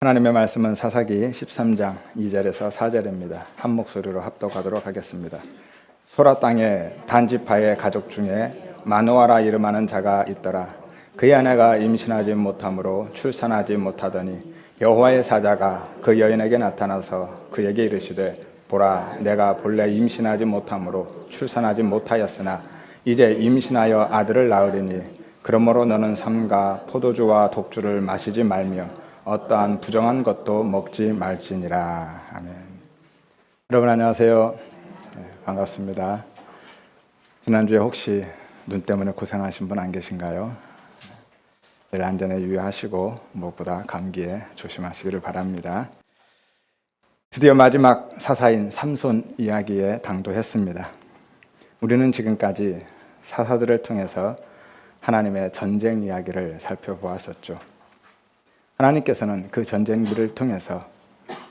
하나님의 말씀은 사사기 13장 2절에서 4절입니다. 한 목소리로 합독하도록 하겠습니다. 소라 땅에 단지파의 가족 중에 마누아라 이름하는 자가 있더라. 그의 아내가 임신하지 못함으로 출산하지 못하더니 여호와의 사자가 그 여인에게 나타나서 그에게 이르시되 보라, 내가 본래 임신하지 못함으로 출산하지 못하였으나 이제 임신하여 아들을 낳으리니 그러므로 너는 삼가 포도주와 독주를 마시지 말며 어떠한 부정한 것도 먹지 말지니라. 아멘. 여러분 안녕하세요. 반갑습니다. 지난주에 혹시 눈 때문에 고생하신 분 안 계신가요? 늘 안전에 유의하시고 무엇보다 감기에 조심하시기를 바랍니다. 드디어 마지막 사사인 삼손 이야기에 당도했습니다. 우리는 지금까지 사사들을 통해서 하나님의 전쟁 이야기를 살펴보았었죠. 하나님께서는 그 전쟁들을 통해서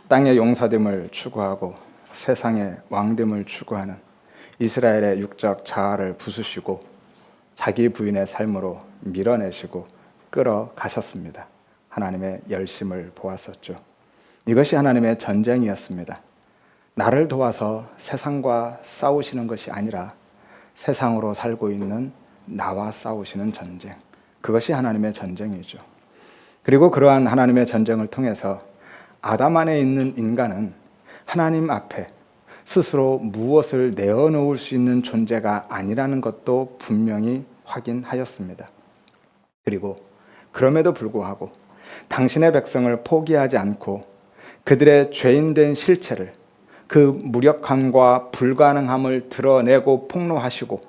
땅의 용사됨을 추구하고 세상의 왕됨을 추구하는 이스라엘의 육적 자아를 부수시고 자기 부인의 삶으로 밀어내시고 끌어가셨습니다. 하나님의 열심을 보았었죠. 이것이 하나님의 전쟁이었습니다. 나를 도와서 세상과 싸우시는 것이 아니라 세상으로 살고 있는 나와 싸우시는 전쟁. 그것이 하나님의 전쟁이죠. 그리고 그러한 하나님의 전쟁을 통해서 아담 안에 있는 인간은 하나님 앞에 스스로 무엇을 내어놓을 수 있는 존재가 아니라는 것도 분명히 확인하였습니다. 그리고 그럼에도 불구하고 당신의 백성을 포기하지 않고 그들의 죄인된 실체를, 그 무력함과 불가능함을 드러내고 폭로하시고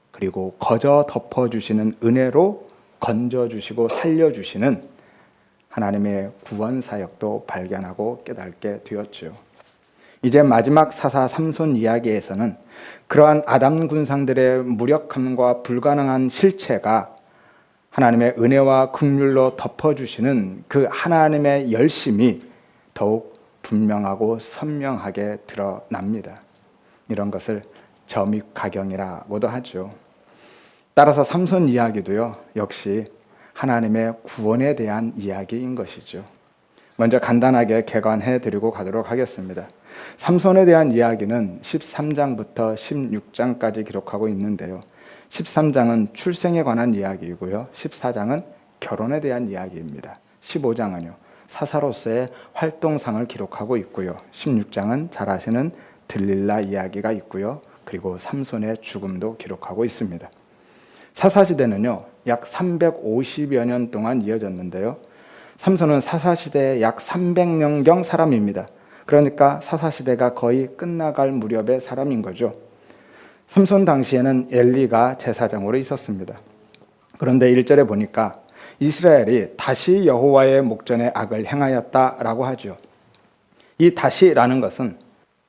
그리고 거저 덮어주시는 은혜로 건져주시고 살려주시는 하나님의 구원 사역도 발견하고 깨닫게 되었죠. 이제 마지막 사사 삼손 이야기에서는 그러한 아담 군상들의 무력함과 불가능한 실체가 하나님의 은혜와 긍휼로 덮어주시는 그 하나님의 열심이 더욱 분명하고 선명하게 드러납니다. 이런 것을 점입가경이라고도 하죠. 따라서 삼손 이야기도요, 역시 하나님의 구원에 대한 이야기인 것이죠. 먼저 간단하게 개관해 드리고 가도록 하겠습니다. 삼손에 대한 이야기는 13장부터 16장까지 기록하고 있는데요. 13장은 출생에 관한 이야기이고요. 14장은 결혼에 대한 이야기입니다. 15장은요, 사사로서의 활동상을 기록하고 있고요. 16장은 잘 아시는 들릴라 이야기가 있고요. 그리고 삼손의 죽음도 기록하고 있습니다. 사사시대는요, 약 350여 년 동안 이어졌는데요. 삼손은 사사시대의 약 300년경 사람입니다. 그러니까 사사시대가 거의 끝나갈 무렵의 사람인 거죠. 삼손 당시에는 엘리가 제사장으로 있었습니다. 그런데 1절에 보니까 이스라엘이 다시 여호와의 목전에 악을 행하였다라고 하죠. 이 다시라는 것은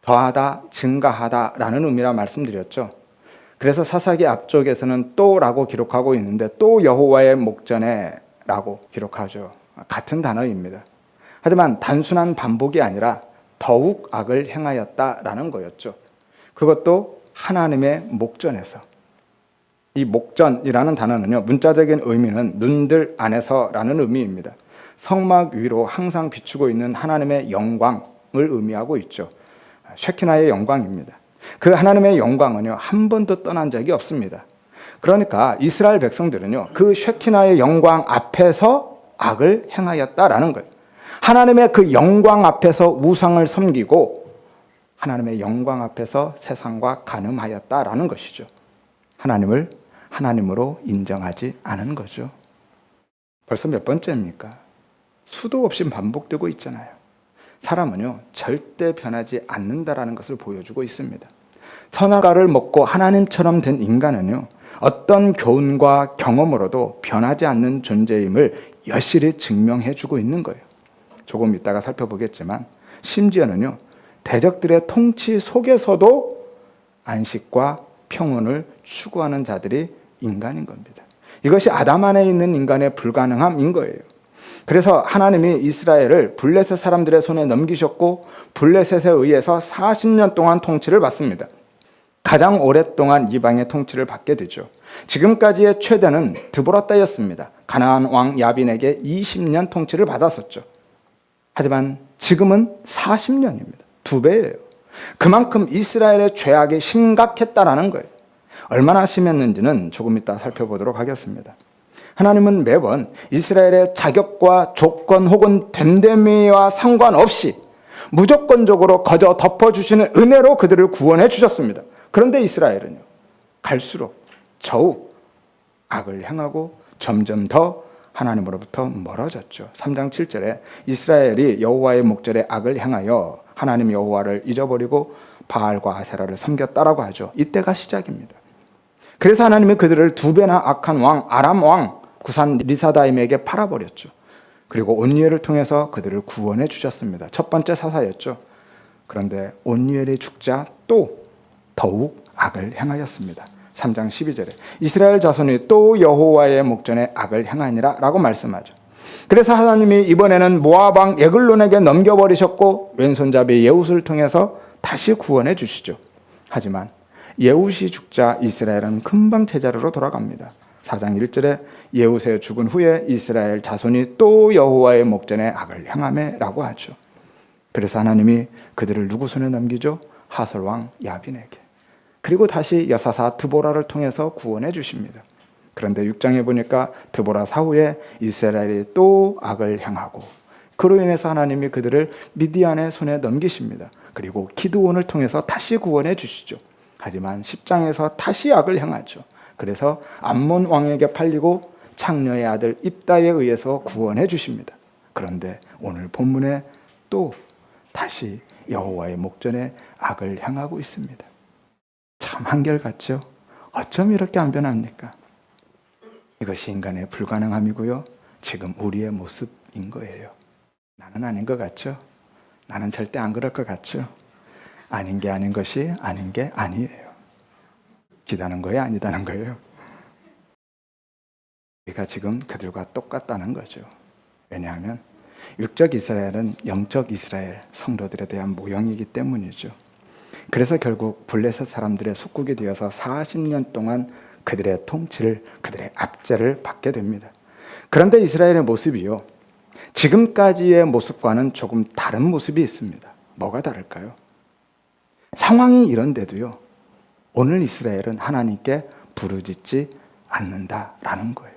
더하다, 증가하다라는 의미라 말씀드렸죠. 그래서 사사기 앞쪽에서는 또라고 기록하고 있는데 또 여호와의 목전에 라고 기록하죠. 같은 단어입니다. 하지만 단순한 반복이 아니라 더욱 악을 행하였다라는 거였죠. 그것도 하나님의 목전에서. 이 목전이라는 단어는요, 문자적인 의미는 눈들 안에서라는 의미입니다. 성막 위로 항상 비추고 있는 하나님의 영광을 의미하고 있죠. 쉐키나의 영광입니다. 그 하나님의 영광은요, 한 번도 떠난 적이 없습니다. 그러니까 이스라엘 백성들은요, 그 쉐키나의 영광 앞에서 악을 행하였다라는 거예요. 하나님의 그 영광 앞에서 우상을 섬기고 하나님의 영광 앞에서 세상과 간음하였다라는 것이죠. 하나님을 하나님으로 인정하지 않은 거죠. 벌써 몇 번째입니까? 수도 없이 반복되고 있잖아요. 사람은요, 절대 변하지 않는다라는 것을 보여주고 있습니다. 선악과를 먹고 하나님처럼 된 인간은요, 어떤 교훈과 경험으로도 변하지 않는 존재임을 여실히 증명해주고 있는 거예요. 조금 이따가 살펴보겠지만 심지어는요, 대적들의 통치 속에서도 안식과 평온을 추구하는 자들이 인간인 겁니다. 이것이 아담 안에 있는 인간의 불가능함인 거예요. 그래서 하나님이 이스라엘을 블레셋 사람들의 손에 넘기셨고 블레셋에 의해서 40년 동안 통치를 받습니다. 가장 오랫동안 이방의 통치를 받게 되죠. 지금까지의 최대는 드보라 때였습니다. 가나안 왕 야빈에게 20년 통치를 받았었죠. 하지만 지금은 40년입니다. 2배예요. 그만큼 이스라엘의 죄악이 심각했다라는 거예요. 얼마나 심했는지는 조금 이따 살펴보도록 하겠습니다. 하나님은 매번 이스라엘의 자격과 조건 혹은 됨됨이와 상관없이 무조건적으로 거저 덮어주시는 은혜로 그들을 구원해 주셨습니다. 그런데 이스라엘은요, 갈수록 더욱 악을 행하고 점점 더 하나님으로부터 멀어졌죠. 3장 7절에 이스라엘이 여호와의 목전에 악을 행하여 하나님 여호와를 잊어버리고 바알과 아세라를 섬겼다라고 하죠. 이때가 시작입니다. 그래서 하나님이 그들을 2배나 악한 왕 아람 왕 구산 리사다임에게 팔아버렸죠. 그리고 온니엘을 통해서 그들을 구원해 주셨습니다. 첫 번째 사사였죠. 그런데 온니엘이 죽자 또 더욱 악을 행하였습니다. 3장 12절에 이스라엘 자손이 또 여호와의 목전에 악을 행하니라 라고 말씀하죠. 그래서 하나님이 이번에는 모압 왕 에글론에게 넘겨버리셨고 왼손잡이 예웃을 통해서 다시 구원해 주시죠. 하지만 예웃이 죽자 이스라엘은 금방 제자리로 돌아갑니다. 4장 1절에 예웃의 죽은 후에 이스라엘 자손이 또 여호와의 목전에 악을 행하매 라고 하죠. 그래서 하나님이 그들을 누구 손에 넘기죠? 하솔 왕 야빈에게. 그리고 다시 여사사 드보라를 통해서 구원해 주십니다. 그런데 6장에 보니까 드보라 사후에 이스라엘이 또 악을 행하고 그로 인해서 하나님이 그들을 미디안의 손에 넘기십니다. 그리고 기드온을 통해서 다시 구원해 주시죠. 하지만 10장에서 다시 악을 행하죠. 그래서 암몬 왕에게 팔리고 창녀의 아들 입다에 의해서 구원해 주십니다. 그런데 오늘 본문에 또 다시 여호와의 목전에 악을 행하고 있습니다. 참 한결같죠? 어쩜 이렇게 안 변합니까? 이것이 인간의 불가능함이고요. 지금 우리의 모습인 거예요. 나는 아닌 것 같죠? 나는 절대 안 그럴 것 같죠? 아닌 게 아닌 것이 아닌 게 아니에요. 기다는 거예요? 아니다는 거예요? 우리가 지금 그들과 똑같다는 거죠. 왜냐하면 육적 이스라엘은 영적 이스라엘 성도들에 대한 모형이기 때문이죠. 그래서 결국 블레셋 사람들의 속국이 되어서 40년 동안 그들의 통치를, 그들의 압제를 받게 됩니다. 그런데 이스라엘의 모습이요, 지금까지의 모습과는 조금 다른 모습이 있습니다. 뭐가 다를까요? 상황이 이런데도요, 오늘 이스라엘은 하나님께 부르짖지 않는다라는 거예요.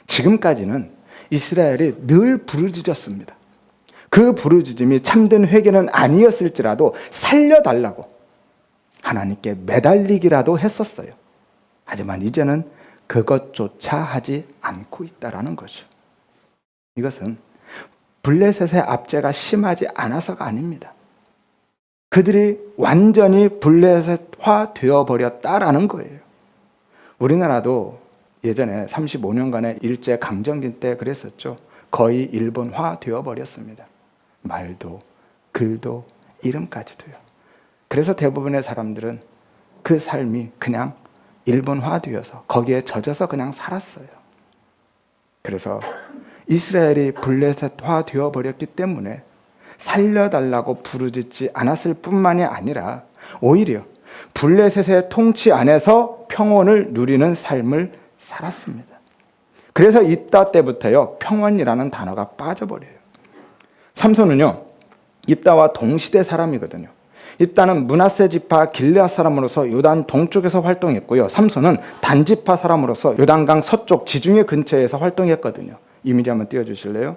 지금까지는 이스라엘이 늘 부르짖었습니다. 그 부르짖음이 참된 회개는 아니었을지라도 살려달라고 하나님께 매달리기라도 했었어요. 하지만 이제는 그것조차 하지 않고 있다라는 거죠. 이것은 블레셋의 압제가 심하지 않아서가 아닙니다. 그들이 완전히 블레셋화 되어버렸다라는 거예요. 우리나라도 예전에 35년간의 일제강점기 때 그랬었죠. 거의 일본화 되어버렸습니다. 말도, 글도, 이름까지도요. 그래서 대부분의 사람들은 그 삶이 그냥 일본화 되어서 거기에 젖어서 그냥 살았어요. 그래서 이스라엘이 블레셋화 되어버렸기 때문에 살려달라고 부르짖지 않았을 뿐만이 아니라 오히려 블레셋의 통치 안에서 평온을 누리는 삶을 살았습니다. 그래서 입다 때부터요, 평온이라는 단어가 빠져버려요. 삼손은요, 입다와 동시대 사람이거든요. 입다는 므낫세 지파 길르앗 사람으로서 요단 동쪽에서 활동했고요. 삼손은 단 지파 사람으로서 요단강 서쪽 지중해 근처에서 활동했거든요. 이미지 한번 띄워주실래요?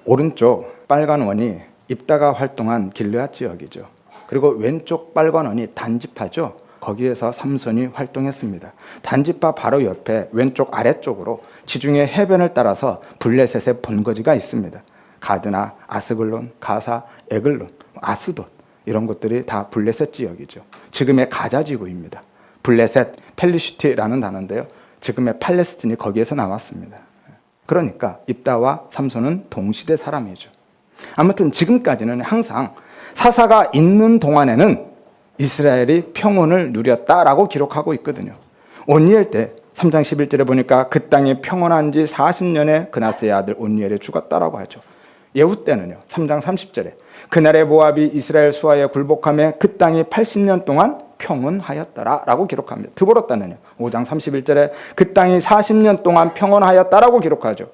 오른쪽 빨간 원이 입다가 활동한 길르앗 지역이죠. 그리고 왼쪽 빨간 원이 단 지파죠. 거기에서 삼손이 활동했습니다. 단 지파 바로 옆에 왼쪽 아래쪽으로 지중해 해변을 따라서 블레셋의 본거지가 있습니다. 가드나 아스글론, 가사, 에글론, 아스돗 이런 곳들이 다 블레셋 지역이죠. 지금의 가자 지구입니다. 블레셋, 펠리슈티라는 단어인데요. 지금의 팔레스틴이 거기에서 나왔습니다. 그러니까 입다와 삼손은 동시대 사람이죠. 아무튼 지금까지는 항상 사사가 있는 동안에는 이스라엘이 평온을 누렸다라고 기록하고 있거든요. 온니엘 때 3장 11절에 보니까 그 땅이 평온한 지 40년에 그나스의 아들 온니엘이 죽었다라고 하죠. 예후 때는요, 3장 30절에 그날의 모압이 이스라엘 수하에 굴복하며 그 땅이 80년 동안 평온하였더라라고 기록합니다. 드보라 때는요, 5장 31절에 그 땅이 40년 동안 평온하였다라고 기록하죠.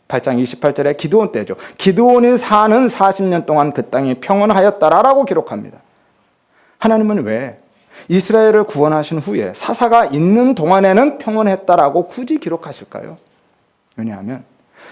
8장 28절에 기드온 때죠. 기드온이 사는 40년 동안 그 땅이 평온하였다라고 기록합니다. 하나님은 왜 이스라엘을 구원하신 후에 사사가 있는 동안에는 평온했다라고 굳이 기록하실까요? 왜냐하면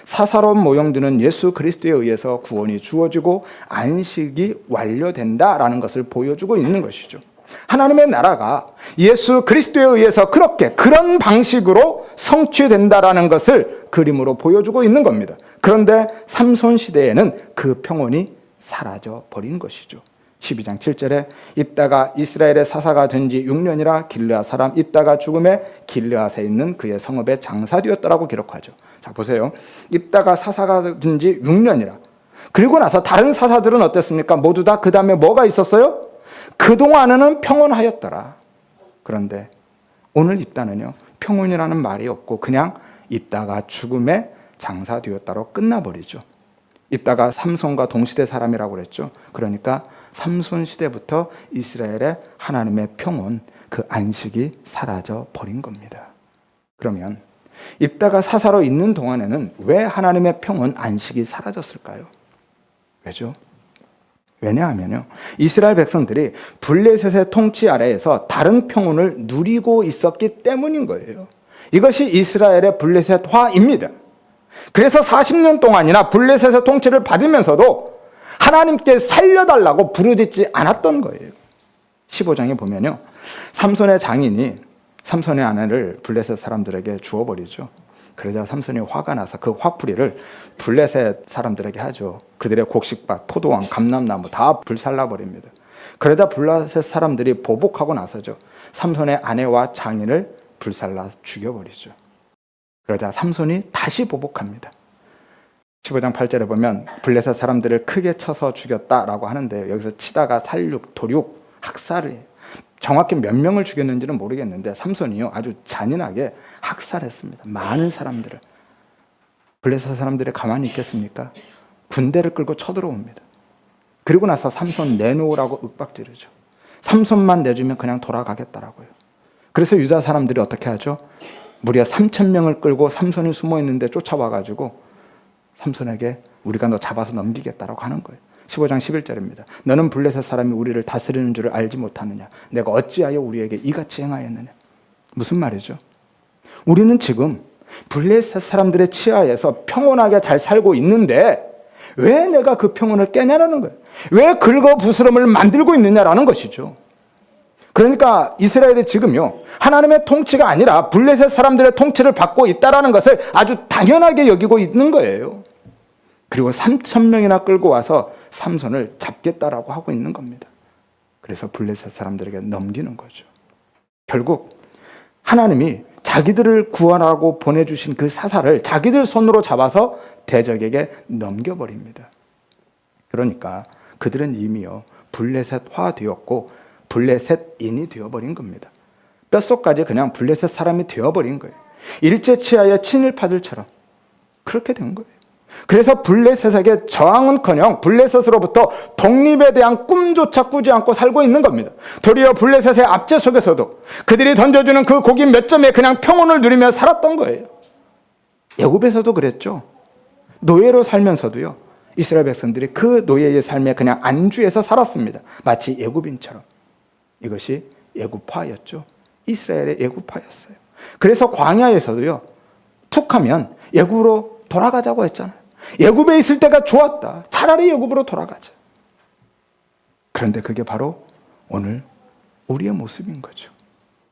사사로운 모형들은 예수 그리스도에 의해서 구원이 주어지고 안식이 완료된다라는 것을 보여주고 있는 것이죠. 하나님의 나라가 예수 그리스도에 의해서 그런 방식으로 성취된다라는 것을 그림으로 보여주고 있는 겁니다. 그런데 삼손 시대에는 그 평온이 사라져 버린 것이죠. 12장 7절에 입다가 이스라엘의 사사가 된 지 6년이라 길르앗 사람 입다가 죽음에 길르앗에 있는 그의 성읍에 장사되었다라고 기록하죠. 자, 보세요. 입다가 사사가 된 지 6년이라. 그리고 나서 다른 사사들은 어땠습니까? 모두 다 그 다음에 뭐가 있었어요? 그동안에는 평온하였더라. 그런데 오늘 입다는요, 평온이라는 말이 없고 그냥 입다가 죽음에 장사되었다로 끝나버리죠. 입다가 삼손과 동시대 사람이라고 그랬죠. 그러니까 삼손 시대부터 이스라엘의 하나님의 평온, 그 안식이 사라져 버린 겁니다. 그러면 입다가 사사로 있는 동안에는 왜 하나님의 평온, 안식이 사라졌을까요? 왜죠? 왜냐하면요, 이스라엘 백성들이 블레셋의 통치 아래에서 다른 평온을 누리고 있었기 때문인 거예요. 이것이 이스라엘의 블레셋화입니다. 그래서 40년 동안이나 블레셋의 통치를 받으면서도 하나님께 살려달라고 부르짖지 않았던 거예요. 15장에 보면요, 삼손의 장인이 삼손의 아내를 블레셋 사람들에게 주어버리죠. 그러자 삼손이 화가 나서 그 화풀이를 블레셋 사람들에게 하죠. 그들의 곡식밭, 포도원, 감람나무 다 불살라버립니다. 그러자 블레셋 사람들이 보복하고 나서죠. 삼손의 아내와 장인을 불살라 죽여버리죠. 그러자 삼손이 다시 보복합니다. 15장 8절에 보면 블레셋 사람들을 크게 쳐서 죽였다라고 하는데요. 여기서 치다가 살육, 도륙, 학살을 해요. 정확히 몇 명을 죽였는지는 모르겠는데 삼손이요, 아주 잔인하게 학살했습니다. 많은 사람들을. 블레셋 사람들이 가만히 있겠습니까? 군대를 끌고 쳐들어옵니다. 그리고 나서 삼손 내놓으라고 윽박지르죠. 삼손만 내주면 그냥 돌아가겠다라고요. 그래서 유다 사람들이 어떻게 하죠? 무려 3,000명을 끌고 삼손이 숨어 있는데 쫓아와가지고 삼손에게 우리가 너 잡아서 넘기겠다라고 하는 거예요. 15장 11절입니다. 너는 블레셋 사람이 우리를 다스리는 줄을 알지 못하느냐? 내가 어찌하여 우리에게 이같이 행하였느냐? 무슨 말이죠? 우리는 지금 블레셋 사람들의 치하에서 평온하게 잘 살고 있는데 왜 내가 그 평온을 깨냐라는 거예요. 왜 긁어부스럼을 만들고 있느냐라는 것이죠. 그러니까 이스라엘이 지금요, 하나님의 통치가 아니라 블레셋 사람들의 통치를 받고 있다는 것을 아주 당연하게 여기고 있는 거예요. 그리고 3,000명이나 끌고 와서 삼손을 잡겠다라고 하고 있는 겁니다. 그래서 블레셋 사람들에게 넘기는 거죠. 결국 하나님이 자기들을 구원하고 보내주신 그 사사를 자기들 손으로 잡아서 대적에게 넘겨버립니다. 그러니까 그들은 이미요, 블레셋화 되었고 블레셋인이 되어버린 겁니다. 뼛속까지 그냥 블레셋 사람이 되어버린 거예요. 일제치하의 친일파들처럼 그렇게 된 거예요. 그래서 블레셋에게 저항은커녕 블레셋으로부터 독립에 대한 꿈조차 꾸지 않고 살고 있는 겁니다. 도리어 블레셋의 압제 속에서도 그들이 던져주는 그 고기 몇 점에 그냥 평온을 누리며 살았던 거예요. 애굽에서도 그랬죠. 노예로 살면서도요, 이스라엘 백성들이 그 노예의 삶에 그냥 안주해서 살았습니다. 마치 애굽인처럼. 이것이 애굽파였죠. 이스라엘의 애굽파였어요. 그래서 광야에서도요, 툭하면 애굽으로 돌아가자고 했잖아요. 애굽에 있을 때가 좋았다. 차라리 애굽으로 돌아가자. 그런데 그게 바로 오늘 우리의 모습인 거죠.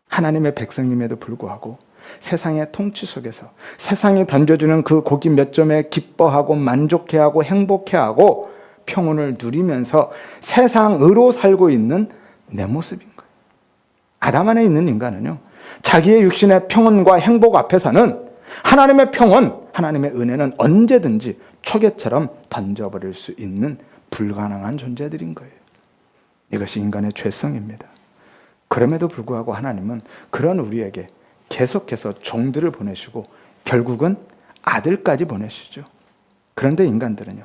하나님의 백성임에도 불구하고 세상의 통치 속에서 세상이 던져주는 그 고기 몇 점에 기뻐하고 만족해하고 행복해하고 평온을 누리면서 세상으로 살고 있는 내 모습인 거예요. 아담 안에 있는 인간은요, 자기의 육신의 평온과 행복 앞에서는 하나님의 평온, 하나님의 은혜는 언제든지 초계처럼 던져버릴 수 있는 불가능한 존재들인 거예요. 이것이 인간의 죄성입니다. 그럼에도 불구하고 하나님은 그런 우리에게 계속해서 종들을 보내시고 결국은 아들까지 보내시죠. 그런데 인간들은요,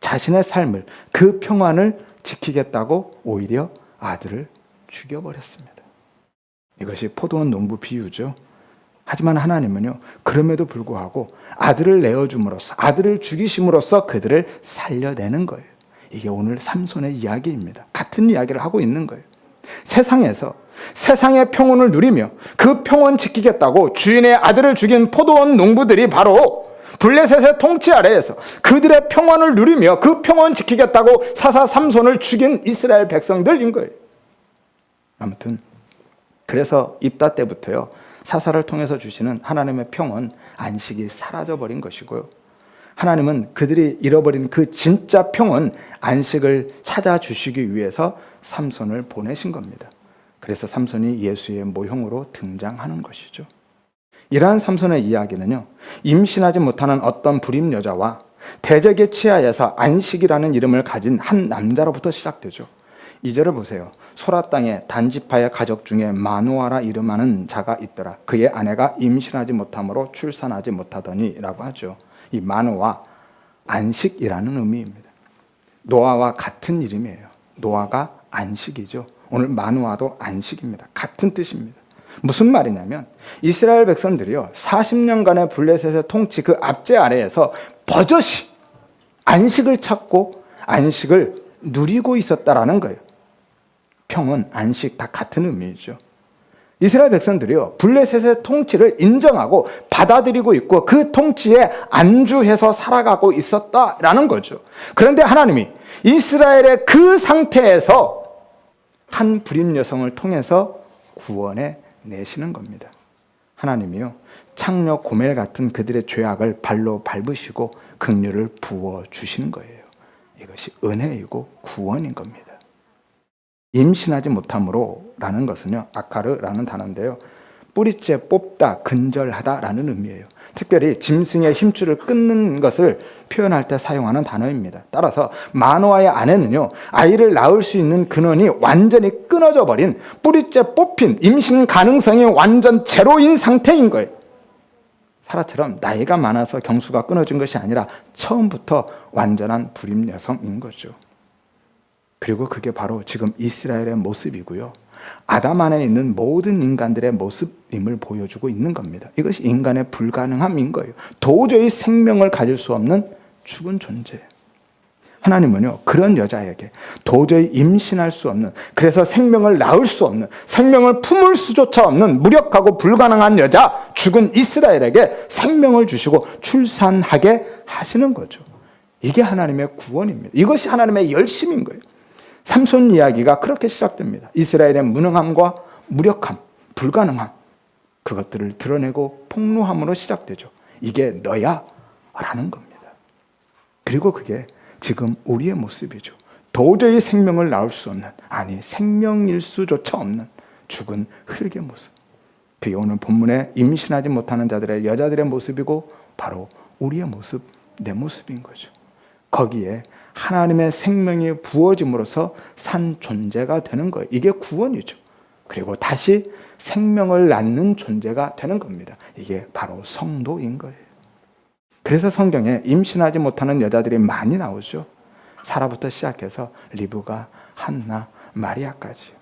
자신의 삶을, 그 평안을 지키겠다고 오히려 아들을 죽여버렸습니다. 이것이 포도원 농부 비유죠. 하지만 하나님은요, 그럼에도 불구하고 아들을 내어줌으로써, 아들을 죽이심으로써 그들을 살려내는 거예요. 이게 오늘 삼손의 이야기입니다. 같은 이야기를 하고 있는 거예요. 세상에서 세상의 평온을 누리며 그 평온 지키겠다고 주인의 아들을 죽인 포도원 농부들이 바로 블레셋의 통치 아래에서 그들의 평온을 누리며 그 평온 지키겠다고 사사 삼손을 죽인 이스라엘 백성들인 거예요. 아무튼 그래서 입다 때부터요, 사사를 통해서 주시는 하나님의 평온, 안식이 사라져버린 것이고요, 하나님은 그들이 잃어버린 그 진짜 평온, 안식을 찾아주시기 위해서 삼손을 보내신 겁니다. 그래서 삼손이 예수의 모형으로 등장하는 것이죠. 이러한 삼손의 이야기는요, 임신하지 못하는 어떤 불임 여자와 대적의 치하에서 안식이라는 이름을 가진 한 남자로부터 시작되죠. 2절을 보세요. 소라 땅에 단지파의 가족 중에 마누아라 이름하는 자가 있더라. 그의 아내가 임신하지 못함으로 출산하지 못하더니 라고 하죠. 이 마누아, 안식이라는 의미입니다. 노아와 같은 이름이에요. 노아가 안식이죠. 오늘 마누아도 안식입니다. 같은 뜻입니다. 무슨 말이냐면 이스라엘 백성들이요, 40년간의 블레셋의 통치 그 압제 아래에서 버젓이 안식을 찾고 안식을 누리고 있었다라는 거예요. 평온, 안식 다 같은 의미이죠. 이스라엘 백성들이요, 블레셋의 통치를 인정하고 받아들이고 있고 그 통치에 안주해서 살아가고 있었다라는 거죠. 그런데 하나님이 이스라엘의 그 상태에서 한 불임 여성을 통해서 구원해 내시는 겁니다. 하나님이요, 창녀 고멜 같은 그들의 죄악을 발로 밟으시고 긍휼을 부어 주시는 거예요. 이것이 은혜이고 구원인 겁니다. 임신하지 못함으로 라는 것은요, 아카르라는 단어인데요, 뿌리째 뽑다, 근절하다라는 의미예요. 특별히 짐승의 힘줄을 끊는 것을 표현할 때 사용하는 단어입니다. 따라서 마노아의 아내는요, 아이를 낳을 수 있는 근원이 완전히 끊어져 버린, 뿌리째 뽑힌, 임신 가능성이 완전 제로인 상태인 거예요. 사라처럼 나이가 많아서 경수가 끊어진 것이 아니라 처음부터 완전한 불임 여성인 거죠. 그리고 그게 바로 지금 이스라엘의 모습이고요, 아담 안에 있는 모든 인간들의 모습임을 보여주고 있는 겁니다. 이것이 인간의 불가능함인 거예요. 도저히 생명을 가질 수 없는 죽은 존재. 하나님은요, 그런 여자에게 도저히 임신할 수 없는, 그래서 생명을 낳을 수 없는, 생명을 품을 수조차 없는 무력하고 불가능한 여자, 죽은 이스라엘에게 생명을 주시고 출산하게 하시는 거죠. 이게 하나님의 구원입니다. 이것이 하나님의 열심인 거예요. 삼손 이야기가 그렇게 시작됩니다. 이스라엘의 무능함과 무력함, 불가능함, 그것들을 드러내고 폭로함으로 시작되죠. 이게 너야 라는 겁니다. 그리고 그게 지금 우리의 모습이죠. 도저히 생명을 낳을 수 없는, 아니 생명일 수조차 없는 죽은 흙의 모습. 그게 오늘 본문에 임신하지 못하는 자들의, 여자들의 모습이고 바로 우리의 모습, 내 모습인 거죠. 거기에 하나님의 생명이 부어짐으로써 산 존재가 되는 거예요. 이게 구원이죠. 그리고 다시 생명을 낳는 존재가 되는 겁니다. 이게 바로 성도인 거예요. 그래서 성경에 임신하지 못하는 여자들이 많이 나오죠. 사라부터 시작해서 리브가, 한나, 마리아까지.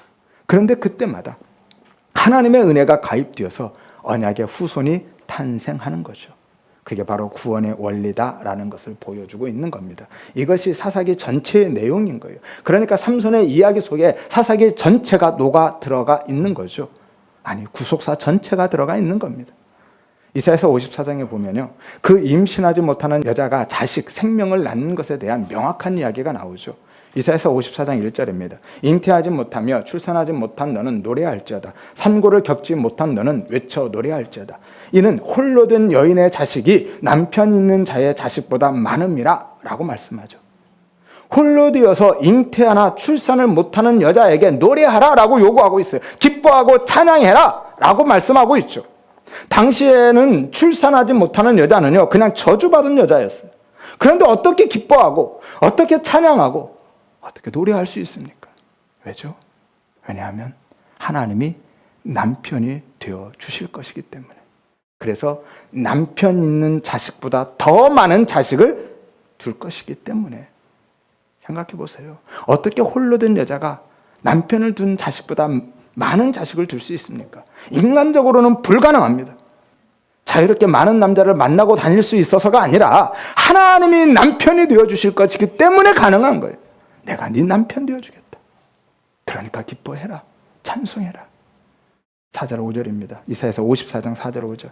그런데 그때마다 하나님의 은혜가 가입되어서 언약의 후손이 탄생하는 거죠. 그게 바로 구원의 원리다라는 것을 보여주고 있는 겁니다. 이것이 사사기 전체의 내용인 거예요. 그러니까 삼손의 이야기 속에 사사기 전체가 녹아 들어가 있는 거죠. 아니, 구속사 전체가 들어가 있는 겁니다. 이사야서 54장에 보면요, 그 임신하지 못하는 여자가 자식, 생명을 낳는 것에 대한 명확한 이야기가 나오죠. 이사야서 54장 1절입니다. 잉태하지 못하며 출산하지 못한 너는 노래할지어다. 산고를 겪지 못한 너는 외쳐 노래할지어다. 이는 홀로 된 여인의 자식이 남편 있는 자의 자식보다 많음이라 라고 말씀하죠. 홀로 되어서 잉태하나 출산을 못하는 여자에게 노래하라 라고 요구하고 있어요. 기뻐하고 찬양해라 라고 말씀하고 있죠. 당시에는 출산하지 못하는 여자는요, 그냥 저주받은 여자였어요. 그런데 어떻게 기뻐하고 어떻게 찬양하고 어떻게 노래할 수 있습니까? 왜죠? 왜냐하면 하나님이 남편이 되어 주실 것이기 때문에. 그래서 남편 있는 자식보다 더 많은 자식을 둘 것이기 때문에. 생각해 보세요. 어떻게 홀로 된 여자가 남편을 둔 자식보다 많은 자식을 둘 수 있습니까? 인간적으로는 불가능합니다. 자유롭게 많은 남자를 만나고 다닐 수 있어서가 아니라 하나님이 남편이 되어주실 것이기 때문에 가능한 거예요. 내가 네 남편 되어주겠다. 그러니까 기뻐해라. 찬송해라. 4절 5절입니다. 이사야서 54장 4절 5절.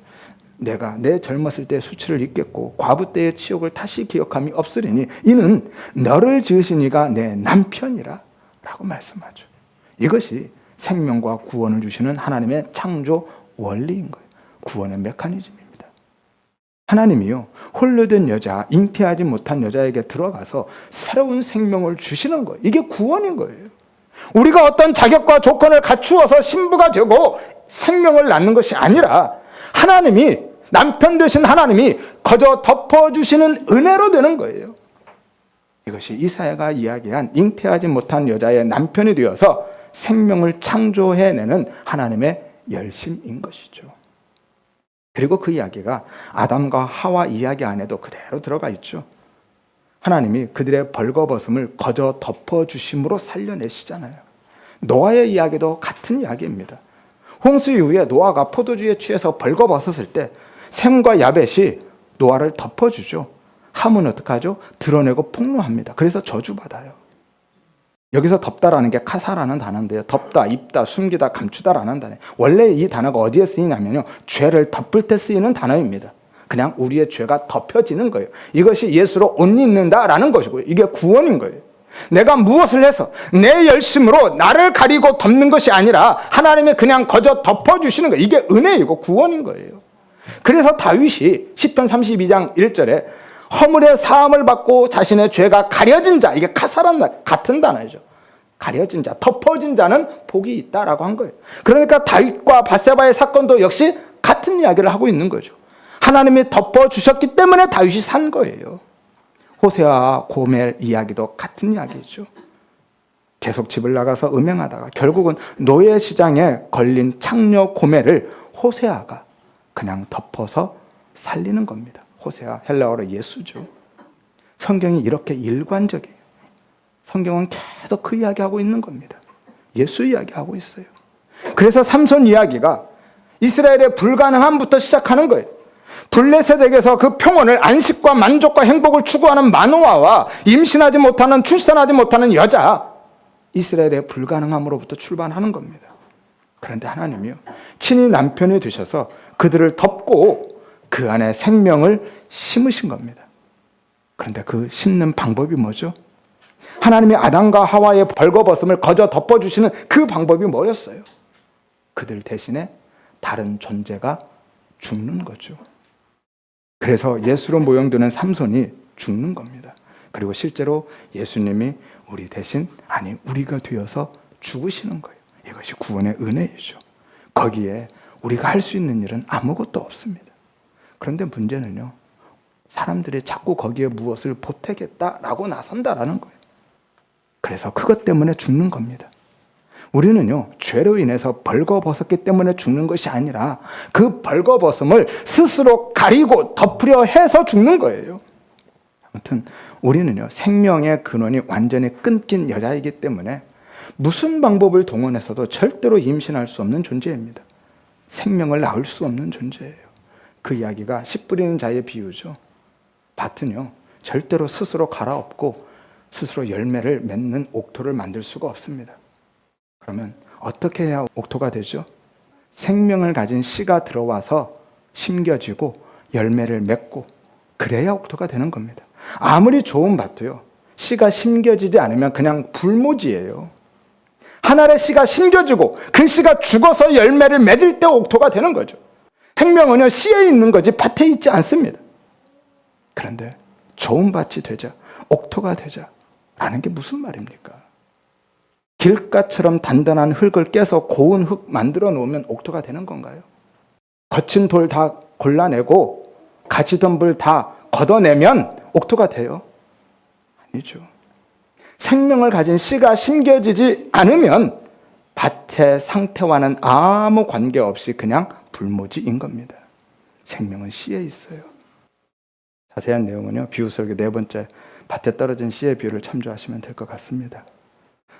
내가 내 젊었을 때의 수치를 잊겠고 과부 때의 치욕을 다시 기억함이 없으리니 이는 너를 지으신 이가 내 남편이라 라고 말씀하죠. 이것이 생명과 구원을 주시는 하나님의 창조 원리인 거예요. 구원의 메커니즘입니다. 하나님이요, 홀로 된 여자, 잉태하지 못한 여자에게 들어가서 새로운 생명을 주시는 거예요. 이게 구원인 거예요. 우리가 어떤 자격과 조건을 갖추어서 신부가 되고 생명을 낳는 것이 아니라 하나님이, 남편 되신 하나님이 거저 덮어주시는 은혜로 되는 거예요. 이것이 이사야가 이야기한 잉태하지 못한 여자의 남편이 되어서 생명을 창조해내는 하나님의 열심인 것이죠. 그리고 그 이야기가 아담과 하와 이야기 안에도 그대로 들어가 있죠. 하나님이 그들의 벌거벗음을 거저 덮어주심으로 살려내시잖아요. 노아의 이야기도 같은 이야기입니다. 홍수 이후에 노아가 포도주에 취해서 벌거벗었을 때 셈과 야벳이 노아를 덮어주죠. 함은 어떻게 하죠? 드러내고 폭로합니다. 그래서 저주받아요. 여기서 덮다라는 게 카사라는 단어인데요. 덮다, 입다, 숨기다, 감추다라는 단어예요. 원래 이 단어가 어디에 쓰이냐면요, 죄를 덮을 때 쓰이는 단어입니다. 그냥 우리의 죄가 덮여지는 거예요. 이것이 예수로 옷 입는다라는 것이고요. 이게 구원인 거예요. 내가 무엇을 해서 내 열심으로 나를 가리고 덮는 것이 아니라 하나님이 그냥 거저 덮어주시는 거예요. 이게 은혜이고 구원인 거예요. 그래서 다윗이 시편 32장 1절에 허물의 사함을 받고 자신의 죄가 가려진 자, 이게 카사란 같은 단어죠. 가려진 자, 덮어진 자는 복이 있다라고 한 거예요. 그러니까 다윗과 밧세바의 사건도 역시 같은 이야기를 하고 있는 거죠. 하나님이 덮어주셨기 때문에 다윗이 산 거예요. 호세아와 고멜 이야기도 같은 이야기죠. 계속 집을 나가서 음행하다가 결국은 노예 시장에 걸린 창녀 고멜을 호세아가 그냥 덮어서 살리는 겁니다. 호세아, 헬라어로 예수죠. 성경이 이렇게 일관적이에요. 성경은 계속 그 이야기하고 있는 겁니다. 예수 이야기하고 있어요. 그래서 삼손 이야기가 이스라엘의 불가능함부터 시작하는 거예요. 블레셋에게서 그 평온을, 안식과 만족과 행복을 추구하는 마노아와 임신하지 못하는, 출산하지 못하는 여자, 이스라엘의 불가능함으로부터 출발하는 겁니다. 그런데 하나님이요, 친히 남편이 되셔서 그들을 덮고 그 안에 생명을 심으신 겁니다. 그런데 그 심는 방법이 뭐죠? 하나님이 아담과 하와의 벌거벗음을 거저 덮어주시는 그 방법이 뭐였어요? 그들 대신에 다른 존재가 죽는 거죠. 그래서 예수로 모형되는 삼손이 죽는 겁니다. 그리고 실제로 예수님이 우리 대신, 아니 우리가 되어서 죽으시는 거예요. 이것이 구원의 은혜이죠. 거기에 우리가 할 수 있는 일은 아무것도 없습니다. 그런데 문제는요, 사람들이 자꾸 거기에 무엇을 보태겠다라고 나선다라는 거예요. 그래서 그것 때문에 죽는 겁니다. 우리는요, 죄로 인해서 벌거벗었기 때문에 죽는 것이 아니라 그 벌거벗음을 스스로 가리고 덮으려 해서 죽는 거예요. 아무튼 우리는요, 생명의 근원이 완전히 끊긴 여자이기 때문에 무슨 방법을 동원해서도 절대로 임신할 수 없는 존재입니다. 생명을 낳을 수 없는 존재예요. 그 이야기가 씨 뿌리는 자의 비유죠. 밭은요, 절대로 스스로 갈아엎고 스스로 열매를 맺는 옥토를 만들 수가 없습니다. 그러면 어떻게 해야 옥토가 되죠? 생명을 가진 씨가 들어와서 심겨지고 열매를 맺고 그래야 옥토가 되는 겁니다. 아무리 좋은 밭도요, 씨가 심겨지지 않으면 그냥 불모지예요. 한 알의 씨가 심겨지고 그 씨가 죽어서 열매를 맺을 때 옥토가 되는 거죠. 생명은요, 씨에 있는 거지 밭에 있지 않습니다. 그런데 좋은 밭이 되자, 옥토가 되자 라는 게 무슨 말입니까? 길가처럼 단단한 흙을 깨서 고운 흙 만들어 놓으면 옥토가 되는 건가요? 거친 돌 다 골라내고 가시덤불 다 걷어내면 옥토가 돼요? 아니죠. 생명을 가진 씨가 심겨지지 않으면 밭의 상태와는 아무 관계없이 그냥 불모지인 겁니다. 생명은 씨에 있어요. 자세한 내용은요, 비유설교 4번째 밭에 떨어진 씨의 비유를 참조하시면 될 것 같습니다.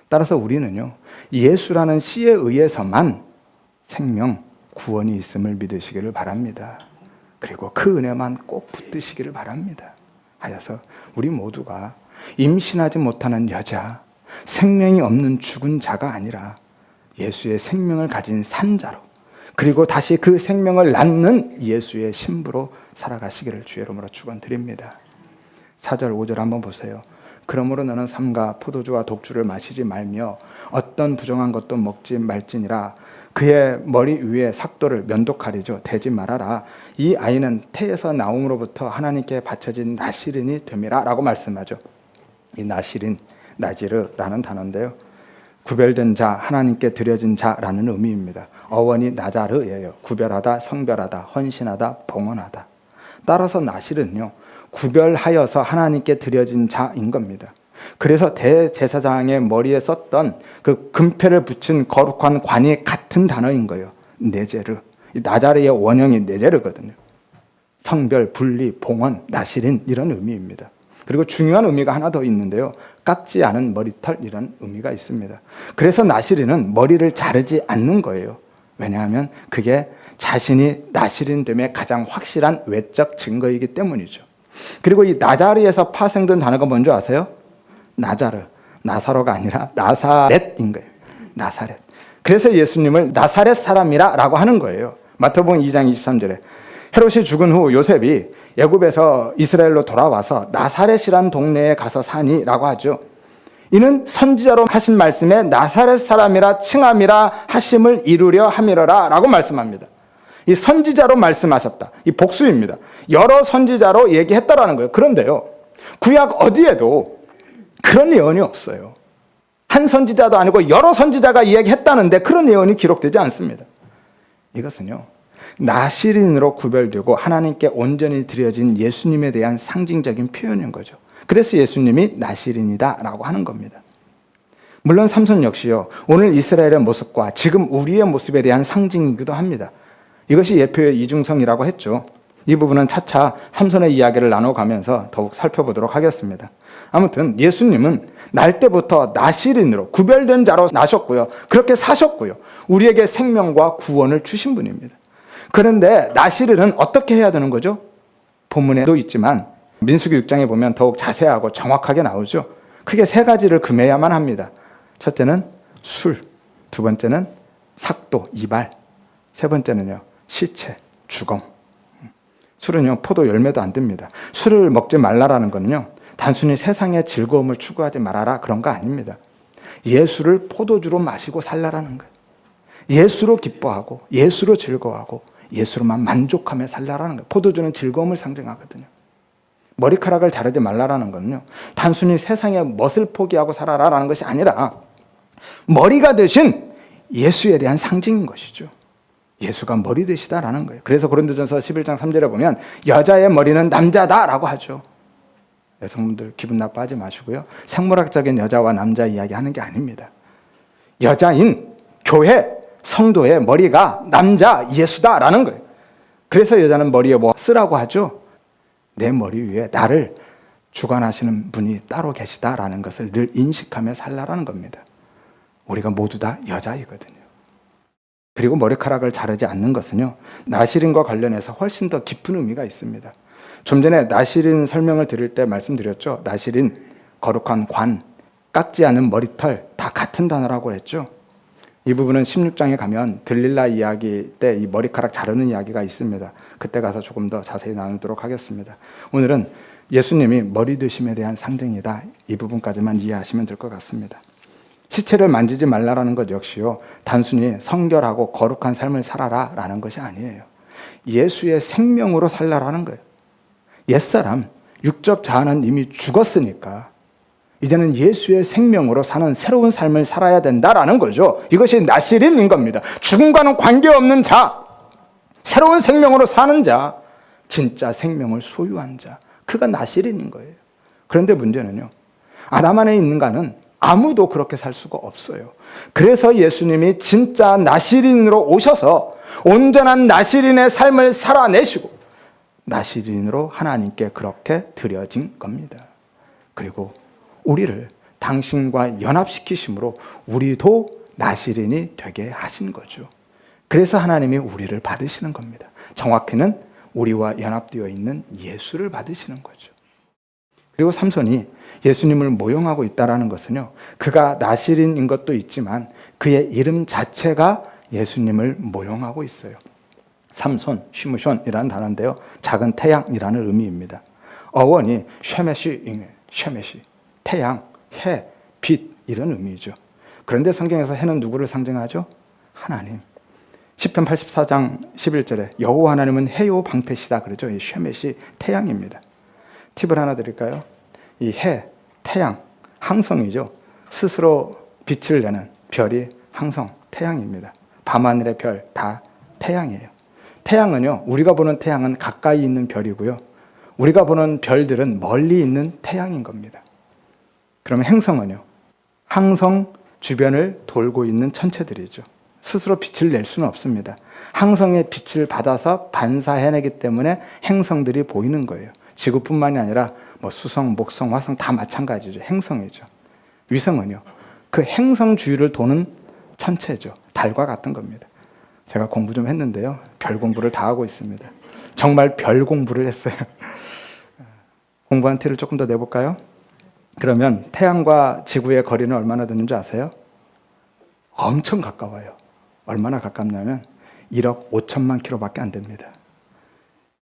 따라서 우리는요, 예수라는 씨에 의해서만 생명, 구원이 있음을 믿으시기를 바랍니다. 그리고 그 은혜만 꼭 붙드시기를 바랍니다. 하여서 우리 모두가 임신하지 못하는 여자, 생명이 없는 죽은 자가 아니라 예수의 생명을 가진 산자로, 그리고 다시 그 생명을 낳는 예수의 신부로 살아가시기를 주의 이름으로 축원드립니다. 4절 5절 한번 보세요. 그러므로 너는 삼가 포도주와 독주를 마시지 말며 어떤 부정한 것도 먹지 말지니라. 그의 머리 위에 삭도를 면도칼이죠 대지 말아라. 이 아이는 태에서 나옴으로부터 하나님께 바쳐진 나시린이 됨이라 라고 말씀하죠. 이 나시린, 나지르라는 단어인데요, 구별된 자, 하나님께 드려진 자라는 의미입니다. 어원이 나자르예요. 구별하다, 성별하다, 헌신하다, 봉헌하다. 따라서 나실은요, 구별하여서 하나님께 드려진 자인 겁니다. 그래서 대제사장의 머리에 썼던 그 금패를 붙인 거룩한 관이 같은 단어인 거예요. 네제르. 나자르의 원형이 네제르거든요. 성별, 분리, 봉헌, 나실인 이런 의미입니다. 그리고 중요한 의미가 하나 더 있는데요. 깎지 않은 머리털 이런 의미가 있습니다. 그래서 나시린은 머리를 자르지 않는 거예요. 왜냐하면 그게 자신이 나시린됨의 가장 확실한 외적 증거이기 때문이죠. 그리고 이 나자르에서 파생된 단어가 뭔지 아세요? 나자르, 나사로가 아니라 나사렛인 거예요. 나사렛. 그래서 예수님을 나사렛 사람이라 라고 하는 거예요. 마태복음 2장 23절에 헤롯이 죽은 후 요셉이 애굽에서 이스라엘로 돌아와서 나사렛이란 동네에 가서 사니 라고 하죠. 이는 선지자로 하신 말씀에 나사렛 사람이라 칭함이라 하심을 이루려 함이러라 라고 말씀합니다. 이 선지자로 말씀하셨다. 이 복수입니다. 여러 선지자로 얘기했다라는 거예요. 그런데요, 구약 어디에도 그런 예언이 없어요. 한 선지자도 아니고 여러 선지자가 이야기했다는데 그런 예언이 기록되지 않습니다. 이것은요, 나시린으로 구별되고 하나님께 온전히 드려진 예수님에 대한 상징적인 표현인 거죠. 그래서 예수님이 나시린이다 라고 하는 겁니다. 물론 삼손 역시요, 오늘 이스라엘의 모습과 지금 우리의 모습에 대한 상징이기도 합니다. 이것이 예표의 이중성이라고 했죠. 이 부분은 차차 삼손의 이야기를 나눠가면서 더욱 살펴보도록 하겠습니다. 아무튼 예수님은 날 때부터 나시린으로 구별된 자로 나셨고요, 그렇게 사셨고요, 우리에게 생명과 구원을 주신 분입니다. 그런데 나시린은 어떻게 해야 되는 거죠? 본문에도 있지만 민수기 6장에 보면 더욱 자세하고 정확하게 나오죠. 크게 세 가지를 금해야만 합니다. 첫째는 술, 두 번째는 삭도, 이발, 세 번째는요, 시체, 주검. 술은요, 포도 열매도 안 됩니다. 술을 먹지 말라라는 거는요, 단순히 세상의 즐거움을 추구하지 말아라 그런 거 아닙니다. 예수를 포도주로 마시고 살라라는 거예요. 예수로 기뻐하고 예수로 즐거워하고 예수로만 만족하며 살라라는 거예요. 포도주는 즐거움을 상징하거든요. 머리카락을 자르지 말라라는 거는요, 단순히 세상의 멋을 포기하고 살아라라는 것이 아니라 머리가 되신 예수에 대한 상징인 것이죠. 예수가 머리 되시다라는 거예요. 그래서 고린도전서 11장 3절에 보면 여자의 머리는 남자다라고 하죠. 여성분들 기분 나빠하지 마시고요, 생물학적인 여자와 남자 이야기하는 게 아닙니다. 여자인 교회 성도의 머리가 남자 예수다라는 거예요. 그래서 여자는 머리에 뭐 쓰라고 하죠. 내 머리 위에 나를 주관하시는 분이 따로 계시다라는 것을 늘 인식하며 살라라는 겁니다. 우리가 모두 다 여자이거든요. 그리고 머리카락을 자르지 않는 것은요, 나시린과 관련해서 훨씬 더 깊은 의미가 있습니다. 좀 전에 나시린 설명을 드릴 때 말씀드렸죠. 나시린, 거룩한 관, 깎지 않은 머리털 다 같은 단어라고 했죠. 이 부분은 16장에 가면 들릴라 이야기 때 이 머리카락 자르는 이야기가 있습니다. 그때 가서 조금 더 자세히 나누도록 하겠습니다. 오늘은 예수님이 머리 되심에 대한 상징이다, 이 부분까지만 이해하시면 될 것 같습니다. 시체를 만지지 말라라는 것 역시요, 단순히 성결하고 거룩한 삶을 살아라 라는 것이 아니에요. 예수의 생명으로 살라라는 거예요. 옛사람, 육적 자아는 이미 죽었으니까 이제는 예수의 생명으로 사는 새로운 삶을 살아야 된다라는 거죠. 이것이 나시린인 겁니다. 죽음과는 관계없는 자, 새로운 생명으로 사는 자, 진짜 생명을 소유한 자, 그가 나시린인 거예요. 그런데 문제는요, 아담 안에 있는 가는 아무도 그렇게 살 수가 없어요. 그래서 예수님이 진짜 나시린으로 오셔서 온전한 나시린의 삶을 살아내시고 나시린으로 하나님께 그렇게 드려진 겁니다. 그리고 우리를 당신과 연합시키심으로 우리도 나시린이 되게 하신 거죠. 그래서 하나님이 우리를 받으시는 겁니다. 정확히는 우리와 연합되어 있는 예수를 받으시는 거죠. 그리고 삼손이 예수님을 모형하고 있다는 것은요, 그가 나실인인 것도 있지만 그의 이름 자체가 예수님을 모형하고 있어요. 삼손, 쉬므손이라는 단어인데요, 작은 태양이라는 의미입니다. 어원이 쉐메시, 태양, 해, 빛 이런 의미죠. 그런데 성경에서 해는 누구를 상징하죠? 하나님. 시편 84장 11절에 여호와 하나님은 해요 방패시다 그러죠. 이 쉐메시 태양입니다. 팁을 하나 드릴까요? 이 해, 태양, 항성이죠. 스스로 빛을 내는 별이 항성, 태양입니다. 밤하늘의 별 다 태양이에요. 태양은요, 우리가 보는 태양은 가까이 있는 별이고요, 우리가 보는 별들은 멀리 있는 태양인 겁니다. 그러면 행성은요, 항성 주변을 돌고 있는 천체들이죠. 스스로 빛을 낼 수는 없습니다. 항성의 빛을 받아서 반사해내기 때문에 행성들이 보이는 거예요. 지구뿐만이 아니라 수성, 목성, 화성 다 마찬가지죠. 행성이죠. 위성은요, 그 행성 주위를 도는 천체죠. 달과 같은 겁니다. 제가 공부 좀 했는데요, 별 공부를 다 하고 있습니다. 정말 별 공부를 했어요. 공부한 티를 조금 더 내볼까요? 그러면 태양과 지구의 거리는 얼마나 되는 줄 아세요? 엄청 가까워요. 얼마나 가깝냐면 1억 5천만 킬로밖에 안 됩니다.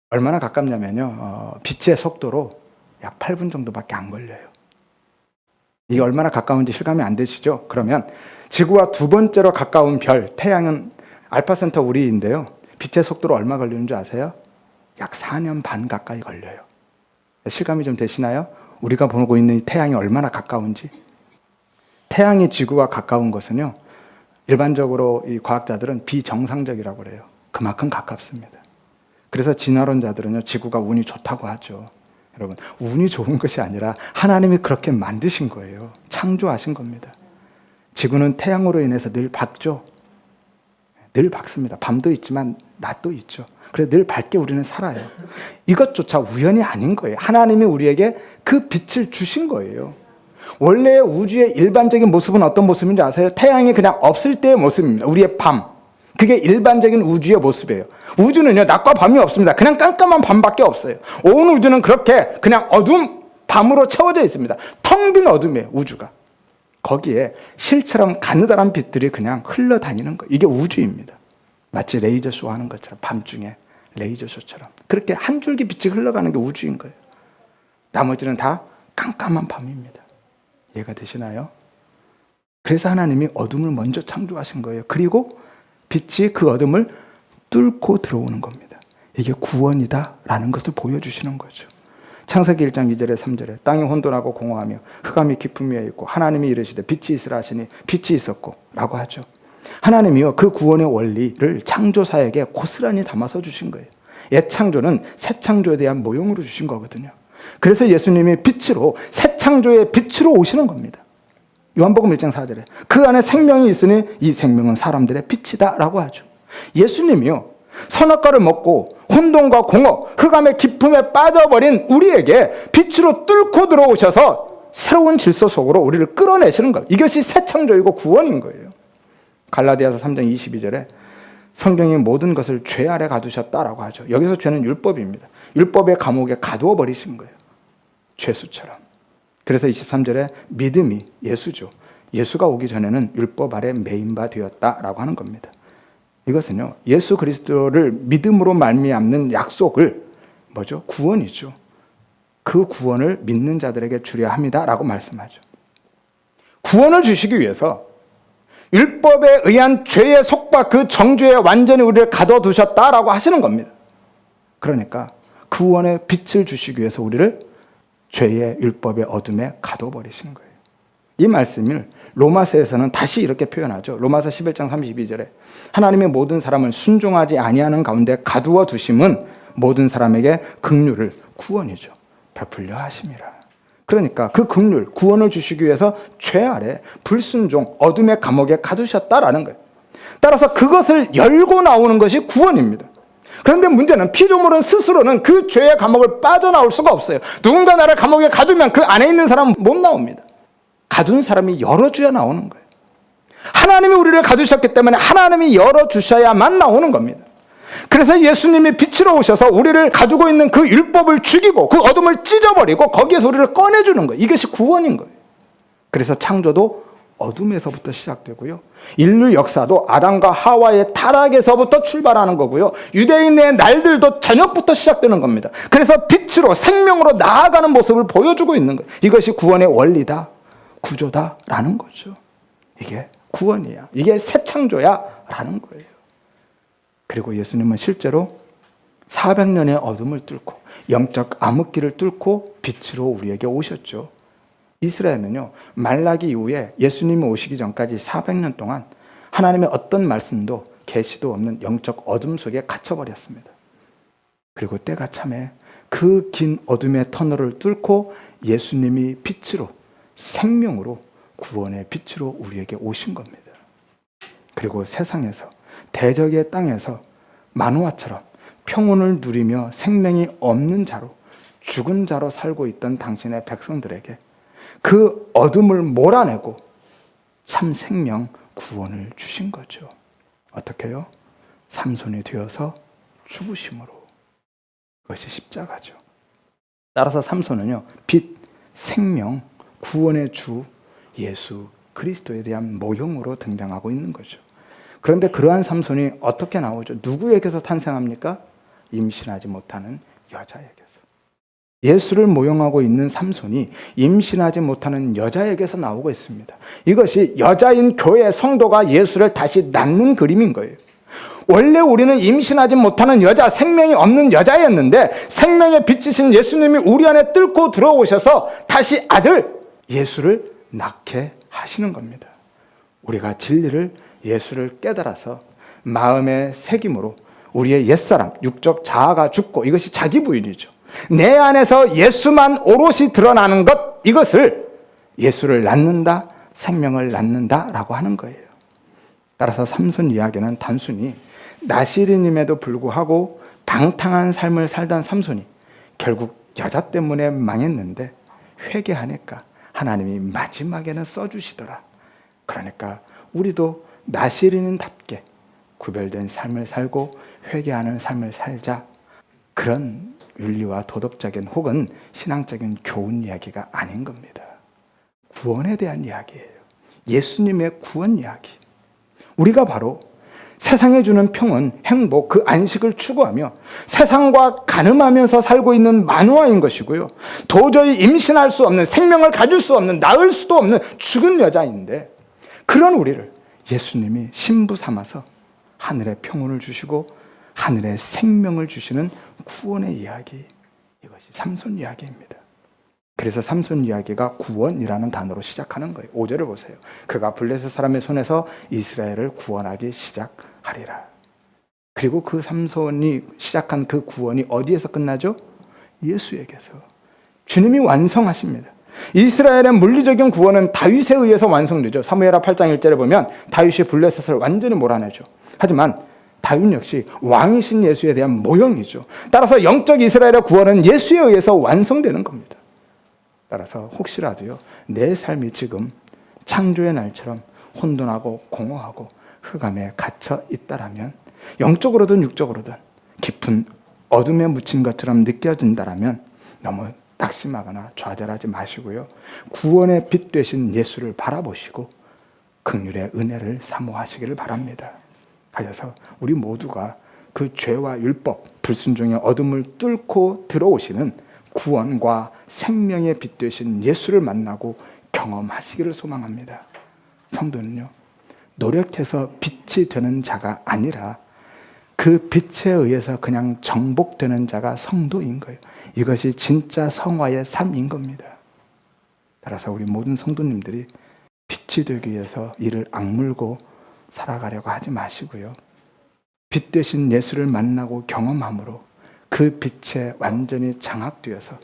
얼마나 가깝냐면요, 빛의 속도로 약 8분 정도밖에 안 걸려요. 이게 얼마나 가까운지 실감이 안 되시죠? 그러면 지구와 두 번째로 가까운 별, 태양은 알파 센터우리인데요, 빛의 속도로 얼마 걸리는 줄 아세요? 약 4년 반 가까이 걸려요. 실감이 좀 되시나요? 우리가 보고 있는 이 태양이 얼마나 가까운지. 태양이 지구와 가까운 것은요, 일반적으로 이 과학자들은 비정상적이라고 그래요. 그만큼 가깝습니다. 그래서 진화론자들은요, 지구가 운이 좋다고 하죠. 여러분, 운이 좋은 것이 아니라 하나님이 그렇게 만드신 거예요. 창조하신 겁니다. 지구는 태양으로 인해서 늘 밝죠. 늘 밝습니다. 밤도 있지만 낮도 있죠. 그래서 늘 밝게 우리는 살아요. 이것조차 우연이 아닌 거예요. 하나님이 우리에게 그 빛을 주신 거예요. 원래 우주의 일반적인 모습은 어떤 모습인지 아세요? 태양이 그냥 없을 때의 모습입니다. 우리의 밤. 그게 일반적인 우주의 모습이에요. 우주는요, 낮과 밤이 없습니다. 그냥 깜깜한 밤밖에 없어요. 온 우주는 그렇게 그냥 어둠, 밤으로 채워져 있습니다. 텅 빈 어둠이에요, 우주가. 거기에 실처럼 가느다란 빛들이 그냥 흘러다니는 거예요. 이게 우주입니다. 마치 레이저쇼 하는 것처럼, 밤중에 레이저쇼처럼. 그렇게 한 줄기 빛이 흘러가는 게 우주인 거예요. 나머지는 다 깜깜한 밤입니다. 이해가 되시나요? 그래서 하나님이 어둠을 먼저 창조하신 거예요. 그리고 빛이 그 어둠을 뚫고 들어오는 겁니다. 이게 구원이다라는 것을 보여주시는 거죠. 창세기 1장 2절에 3절에 땅이 혼돈하고 공허하며 흑암이 깊음 위에 있고 하나님이 이르시되 빛이 있으라 하시니 빛이 있었고 라고 하죠. 하나님이요, 그 구원의 원리를 창조사에게 고스란히 담아서 주신 거예요. 옛 창조는 새 창조에 대한 모형으로 주신 거거든요. 그래서 예수님이 빛으로, 새 창조의 빛으로 오시는 겁니다. 요한복음 1장 4절에 그 안에 생명이 있으니 이 생명은 사람들의 빛이다 라고 하죠. 예수님이요, 선악과를 먹고 혼돈과 공허, 흑암의 깊음에 빠져버린 우리에게 빛으로 뚫고 들어오셔서 새로운 질서 속으로 우리를 끌어내시는 거예요. 이것이 새 창조이고 구원인 거예요. 갈라디아서 3장 22절에 성경이 모든 것을 죄 아래 가두셨다라고 하죠. 여기서 죄는 율법입니다. 율법의 감옥에 가두어 버리신 거예요. 죄수처럼. 그래서 23절에 믿음이 예수죠. 예수가 오기 전에는 율법 아래 매인 바 되었다라고 하는 겁니다. 이것은요, 예수 그리스도를 믿음으로 말미암는 약속을 뭐죠? 구원이죠. 그 구원을 믿는 자들에게 주려 합니다라고 말씀하죠. 구원을 주시기 위해서 율법에 의한 죄의 속박, 그 정죄에 완전히 우리를 가둬두셨다라고 하시는 겁니다. 그러니까 구원의 빛을 주시기 위해서 우리를 죄의 율법의 어둠에 가둬버리시는 거예요. 이 말씀을 로마서에서는 다시 이렇게 표현하죠. 로마서 11장 32절에 하나님의 모든 사람을 순종하지 아니하는 가운데 가두어 두심은 모든 사람에게 긍휼을, 구원이죠, 베풀려 하심이라. 그러니까 그 긍휼, 구원을 주시기 위해서 죄 아래 불순종, 어둠의 감옥에 가두셨다라는 거예요. 따라서 그것을 열고 나오는 것이 구원입니다. 그런데 문제는 피조물은 스스로는 그 죄의 감옥을 빠져나올 수가 없어요. 누군가 나를 감옥에 가두면 그 안에 있는 사람은 못 나옵니다. 가둔 사람이 열어줘야 나오는 거예요. 하나님이 우리를 가두셨기 때문에 하나님이 열어주셔야만 나오는 겁니다. 그래서 예수님이 빛으로 오셔서 우리를 가지고 있는 그 율법을 죽이고 그 어둠을 찢어버리고 거기에서 우리를 꺼내주는 거예요. 이것이 구원인 거예요. 그래서 창조도 어둠에서부터 시작되고요. 인류 역사도 아담과 하와의 타락에서부터 출발하는 거고요. 유대인의 날들도 저녁부터 시작되는 겁니다. 그래서 빛으로 생명으로 나아가는 모습을 보여주고 있는 거예요. 이것이 구원의 원리다, 구조다라는 거죠. 이게 구원이야. 이게 새 창조야 라는 거예요. 그리고 예수님은 실제로 400년의 어둠을 뚫고 영적 암흑기를 뚫고 빛으로 우리에게 오셨죠. 이스라엘은요, 말라기 이후에 예수님이 오시기 전까지 400년 동안 하나님의 어떤 말씀도 계시도 없는 영적 어둠 속에 갇혀버렸습니다. 그리고 때가 참에 그 긴 어둠의 터널을 뚫고 예수님이 빛으로, 생명으로, 구원의 빛으로 우리에게 오신 겁니다. 그리고 세상에서, 대적의 땅에서 만화처럼 평온을 누리며 생명이 없는 자로, 죽은 자로 살고 있던 당신의 백성들에게 그 어둠을 몰아내고 참 생명, 구원을 주신 거죠. 어떻게요? 삼손이 되어서 죽으심으로. 그것이 십자가죠. 따라서 삼손은요, 빛, 생명, 구원의 주 예수 그리스도에 대한 모형으로 등장하고 있는 거죠. 그런데 그러한 삼손이 어떻게 나오죠? 누구에게서 탄생합니까? 임신하지 못하는 여자에게서. 예수를 모형하고 있는 삼손이 임신하지 못하는 여자에게서 나오고 있습니다. 이것이 여자인 교회 성도가 예수를 다시 낳는 그림인 거예요. 원래 우리는 임신하지 못하는 여자, 생명이 없는 여자였는데 생명의 빛이신 예수님이 우리 안에 뚫고 들어오셔서 다시 아들 예수를 낳게 하시는 겁니다. 우리가 진리를, 예수를 깨달아서 마음의 새김으로 우리의 옛사람, 육적 자아가 죽고, 이것이 자기 부인이죠. 내 안에서 예수만 오롯이 드러나는 것, 이것을 예수를 낳는다, 생명을 낳는다라고 하는 거예요. 따라서 삼손 이야기는 단순히 나시린임에도 불구하고 방탕한 삶을 살던 삼손이 결국 여자 때문에 망했는데 회개하니까 하나님이 마지막에는 써주시더라. 그러니까 우리도 나시린답게 구별된 삶을 살고 회개하는 삶을 살자. 그런 윤리와 도덕적인 혹은 신앙적인 교훈 이야기가 아닌 겁니다. 구원에 대한 이야기예요. 예수님의 구원 이야기. 우리가 바로 세상에 주는 평온, 행복, 그 안식을 추구하며 세상과 가늠하면서 살고 있는 만화인 것이고요. 도저히 임신할 수 없는, 생명을 가질 수 없는, 낳을 수도 없는 죽은 여자인데, 그런 우리를 예수님이 신부 삼아서 하늘의 평온을 주시고 하늘의 생명을 주시는 구원의 이야기, 이것이 삼손 이야기입니다. 그래서 삼손 이야기가 구원이라는 단어로 시작하는 거예요. 5절을 보세요. 그가 블레셋 사람의 손에서 이스라엘을 구원하기 시작하리라. 그리고 그 삼손이 시작한 그 구원이 어디에서 끝나죠? 예수에게서. 주님이 완성하십니다. 이스라엘의 물리적인 구원은 다윗에 의해서 완성되죠. 사무엘하 8장 1절에 보면 다윗이 블레셋을 완전히 몰아내죠. 하지만 다윗 역시 왕이신 예수에 대한 모형이죠. 따라서 영적 이스라엘의 구원은 예수에 의해서 완성되는 겁니다. 따라서 혹시라도요, 내 삶이 지금 창조의 날처럼 혼돈하고 공허하고 흑암에 갇혀 있다라면, 영적으로든 육적으로든 깊은 어둠에 묻힌 것처럼 느껴진다라면 너무 낙심하거나 좌절하지 마시고요, 구원의 빛 되신 예수를 바라보시고 긍휼의 은혜를 사모하시기를 바랍니다. 하여서 우리 모두가 그 죄와 율법, 불순종의 어둠을 뚫고 들어오시는 구원과 생명의 빛 되신 예수를 만나고 경험하시기를 소망합니다. 성도는요, 노력해서 빛이 되는 자가 아니라 그 빛에 의해서 그냥 정복되는 자가 성도인 거예요. 이것이 진짜 성화의 삶인 겁니다. 따라서 우리 모든 성도님들이 빛이 되기 위해서 이를 악물고 살아가려고 하지 마시고요, 빛 되신 예수를 만나고 경험함으로 그 빛에 완전히 장악되어서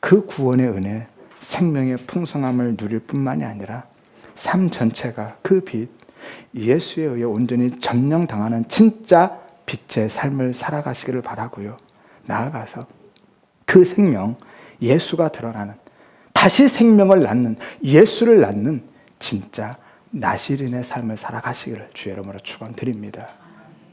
그 구원의 은혜, 생명의 풍성함을 누릴 뿐만이 아니라 삶 전체가 그 빛, 예수에 의해 온전히 점령당하는 진짜 빛의 삶을 살아가시기를 바라고요, 나아가서 그 생명, 예수가 드러나는, 다시 생명을 낳는, 예수를 낳는 진짜 나시린의 삶을 살아가시기를 주의 이름으로 축원드립니다.